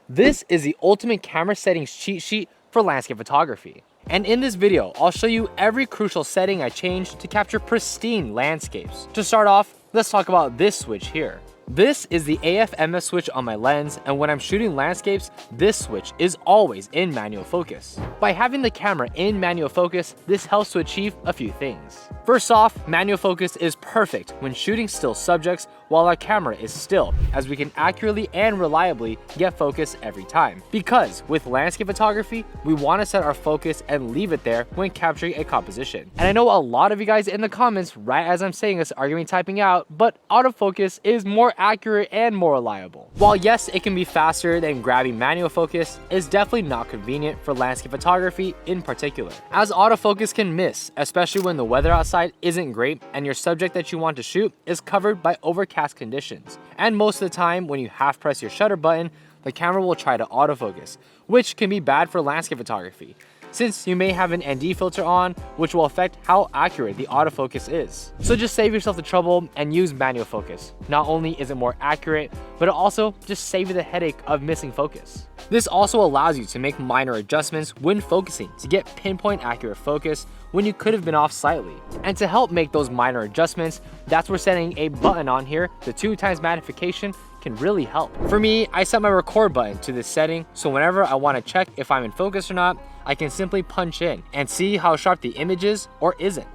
This is the ultimate camera settings cheat sheet for landscape photography. And in this video, I'll show you every crucial setting I changed to capture pristine landscapes. To start off, let's talk about this switch here. This is the AF/MS switch on my lens, and when I'm shooting landscapes, this switch is always in manual focus. By having the camera in manual focus, this helps to achieve a few things. First off, manual focus is perfect when shooting still subjects while our camera is still, as we can accurately and reliably get focus every time. Because with landscape photography, we want to set our focus and leave it there when capturing a composition. And I know a lot of you guys in the comments, right as I'm saying this, are going to be typing out, but autofocus is more accurate and more reliable. While yes, it can be faster than grabbing manual focus, it's definitely not convenient for landscape photography in particular, as autofocus can miss, especially when the weather outside isn't great and your subject that you want to shoot is covered by overcast conditions. And most of the time, when you half press your shutter button, the camera will try to autofocus, which can be bad for landscape photography, since you may have an ND filter on, which will affect how accurate the autofocus is. So just save yourself the trouble and use manual focus. Not only is it more accurate, but it also just saves you the headache of missing focus. This also allows you to make minor adjustments when focusing to get pinpoint accurate focus when you could have been off slightly. And to help make those minor adjustments, that's where setting a button on here, the 2x magnification, can really help. For me, I set my record button to this setting, so whenever I want to check if I'm in focus or not, I can simply punch in and see how sharp the image is or isn't.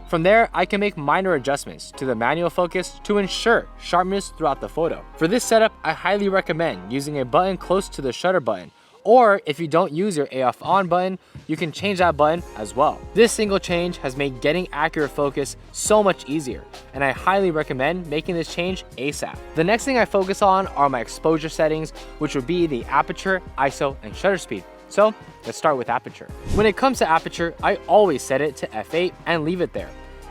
From there, I can make minor adjustments to the manual focus to ensure sharpness throughout the photo. For this setup, I highly recommend using a button close to the shutter button, or if you don't use your AF on button, you can change that button as well. This single change has made getting accurate focus so much easier, and I highly recommend making this change ASAP. The next thing I focus on are my exposure settings, which would be the aperture, ISO, and shutter speed. So let's start with aperture. When it comes to aperture, I always set it to f8 and leave it there.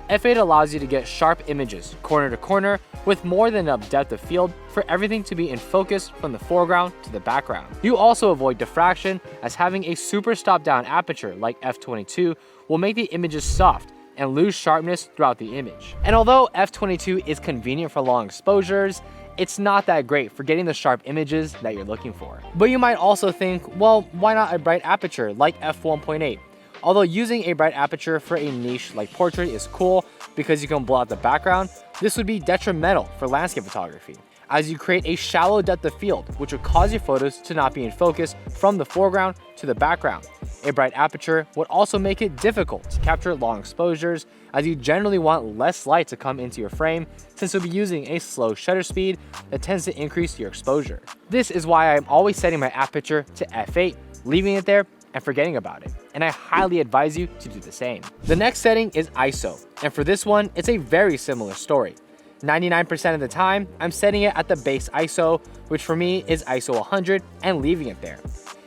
F8 allows you to get sharp images, corner to corner, with more than enough depth of field for everything to be in focus from the foreground to the background. You also avoid diffraction, as having a super stop down aperture like f22 will make the images soft and lose sharpness throughout the image. And although f22 is convenient for long exposures, it's not that great for getting the sharp images that you're looking for. But you might also think, well, why not a bright aperture like f1.8? Although using a bright aperture for a niche like portrait is cool because you can blow out the background, this would be detrimental for landscape photography, as you create a shallow depth of field, which would cause your photos to not be in focus from the foreground to the background. A bright aperture would also make it difficult to capture long exposures, as you generally want less light to come into your frame, since you'll be using a slow shutter speed that tends to increase your exposure. This is why I'm always setting my aperture to f8, leaving it there and forgetting about it, and I highly advise you to do the same. The next setting is ISO, and for this one, it's a very similar story. 99% of the time, I'm setting it at the base ISO, which for me is ISO 100, and leaving it there.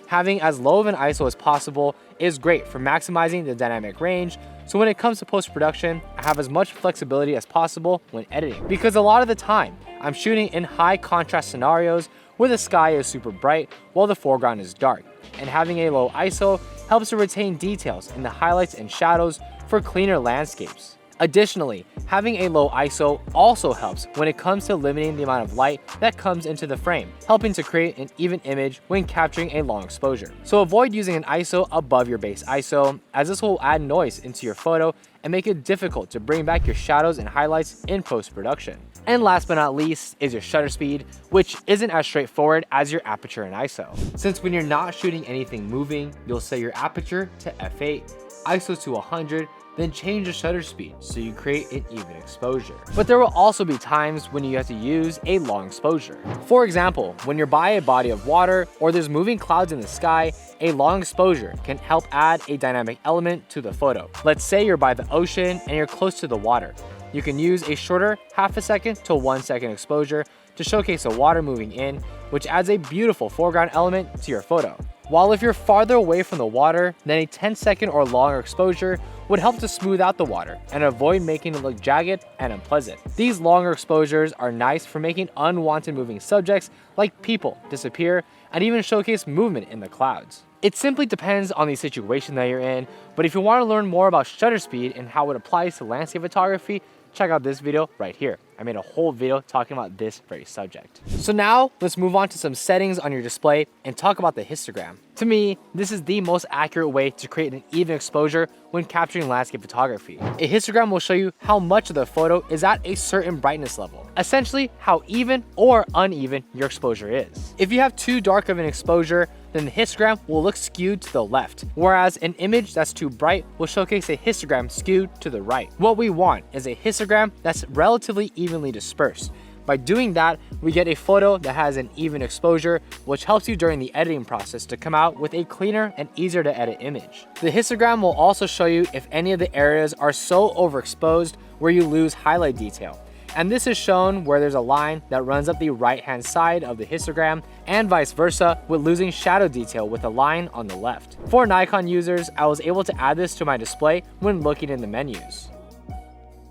Having as low of an ISO as possible is great for maximizing the dynamic range, so when it comes to post-production, I have as much flexibility as possible when editing. Because a lot of the time, I'm shooting in high contrast scenarios where the sky is super bright while the foreground is dark, and having a low ISO helps to retain details in the highlights and shadows for cleaner landscapes. Additionally, having a low ISO also helps when it comes to limiting the amount of light that comes into the frame, helping to create an even image when capturing a long exposure. So avoid using an ISO above your base ISO, as this will add noise into your photo and make it difficult to bring back your shadows and highlights in post-production. And last but not least is your shutter speed, which isn't as straightforward as your aperture and ISO. Since when you're not shooting anything moving, you'll set your aperture to f8, ISO to 100, then change the shutter speed so you create an even exposure. But there will also be times when you have to use a long exposure. For example, when you're by a body of water or there's moving clouds in the sky, a long exposure can help add a dynamic element to the photo. Let's say you're by the ocean and you're close to the water. You can use a shorter half a second to 1 second exposure to showcase the water moving in, which adds a beautiful foreground element to your photo. While if you're farther away from the water, then a 10-second or longer exposure would help to smooth out the water and avoid making it look jagged and unpleasant. These longer exposures are nice for making unwanted moving subjects like people disappear and even showcase movement in the clouds. It simply depends on the situation that you're in, but if you want to learn more about shutter speed and how it applies to landscape photography, check out this video right here. I made a whole video talking about this very subject. So now let's move on to some settings on your display and talk about the histogram. To me, this is the most accurate way to create an even exposure when capturing landscape photography. A histogram will show you how much of the photo is at a certain brightness level, essentially how even or uneven your exposure is. If you have too dark of an exposure, then the histogram will look skewed to the left, whereas an image that's too bright will showcase a histogram skewed to the right. What we want is a histogram that's relatively evenly dispersed. By doing that, we get a photo that has an even exposure, which helps you during the editing process to come out with a cleaner and easier to edit image. The histogram will also show you if any of the areas are so overexposed where you lose highlight detail. And this is shown where there's a line that runs up the right-hand side of the histogram, and vice versa with losing shadow detail with a line on the left. For Nikon users, I was able to add this to my display when looking in the menus.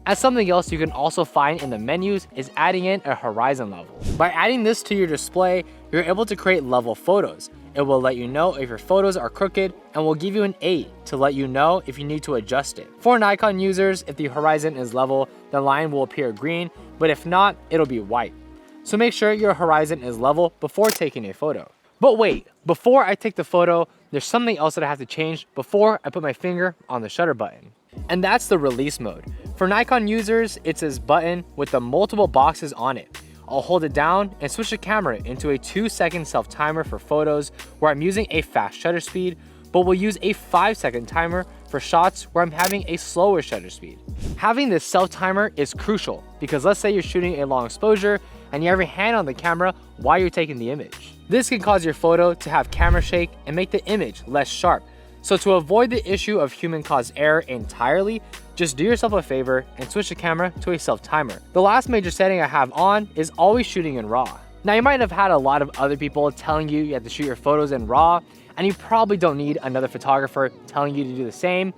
As something else you can also find in the menus is adding in a horizon level. By adding this to your display, you're able to create level photos. It will let you know if your photos are crooked and will give you an 8 to let you know if you need to adjust it. For Nikon users, if the horizon is level, the line will appear green, but if not, it'll be white. So make sure your horizon is level before taking a photo. But wait, before I take the photo, there's something else that I have to change before I put my finger on the shutter button. And that's the release mode. For Nikon users, it's this button with the multiple boxes on it. I'll hold it down and switch the camera into a 2-second self timer for photos where I'm using a fast shutter speed, but we'll use a 5-second timer for shots where I'm having a slower shutter speed. Having this self timer is crucial because let's say you're shooting a long exposure and you have your hand on the camera while you're taking the image. This can cause your photo to have camera shake and make the image less sharp. So to avoid the issue of human-caused error entirely, just do yourself a favor and switch the camera to a self-timer. The last major setting I have on is always shooting in RAW. Now you might have had a lot of other people telling you have to shoot your photos in RAW, and you probably don't need another photographer telling you to do the same,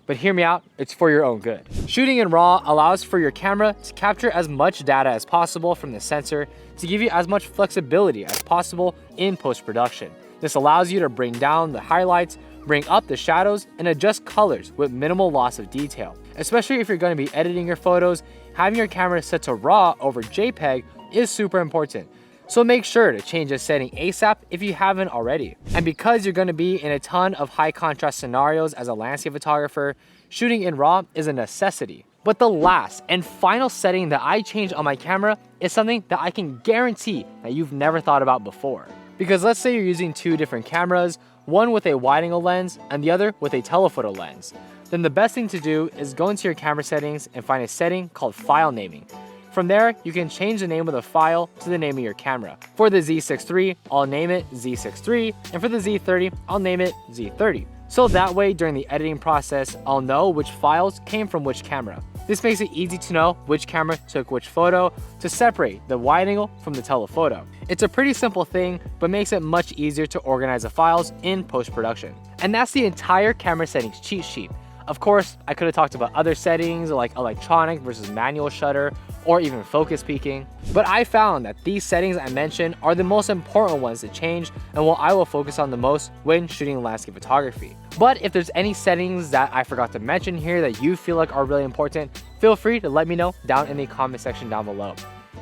but hear me out, it's for your own good. Shooting in RAW allows for your camera to capture as much data as possible from the sensor to give you as much flexibility as possible in post-production. This allows you to bring down the highlights, bring up the shadows, and adjust colors with minimal loss of detail. Especially if you're going to be editing your photos, having your camera set to RAW over JPEG is super important. So make sure to change this setting ASAP if you haven't already. And because you're going to be in a ton of high contrast scenarios as a landscape photographer, shooting in RAW is a necessity. But the last and final setting that I changed on my camera is something that I can guarantee that you've never thought about before. Because let's say you're using two different cameras, one with a wide-angle lens and the other with a telephoto lens. Then the best thing to do is go into your camera settings and find a setting called file naming. From there, you can change the name of the file to the name of your camera. For the Z6 III, I'll name it Z6 III, and for the Z30, I'll name it Z30. So that way, during the editing process, I'll know which files came from which camera. This makes it easy to know which camera took which photo to separate the wide angle from the telephoto. It's a pretty simple thing, but makes it much easier to organize the files in post-production. And that's the entire camera settings cheat sheet. Of course, I could have talked about other settings like electronic versus manual shutter or even focus peaking, but I found that these settings I mentioned are the most important ones to change and what I will focus on the most when shooting landscape photography. But if there's any settings that I forgot to mention here that you feel like are really important, feel free to let me know down in the comment section down below.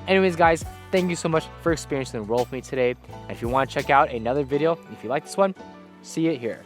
Anyways guys, thank you so much for experiencing the world with me today. And if you want to check out another video, if you like this one, see it here.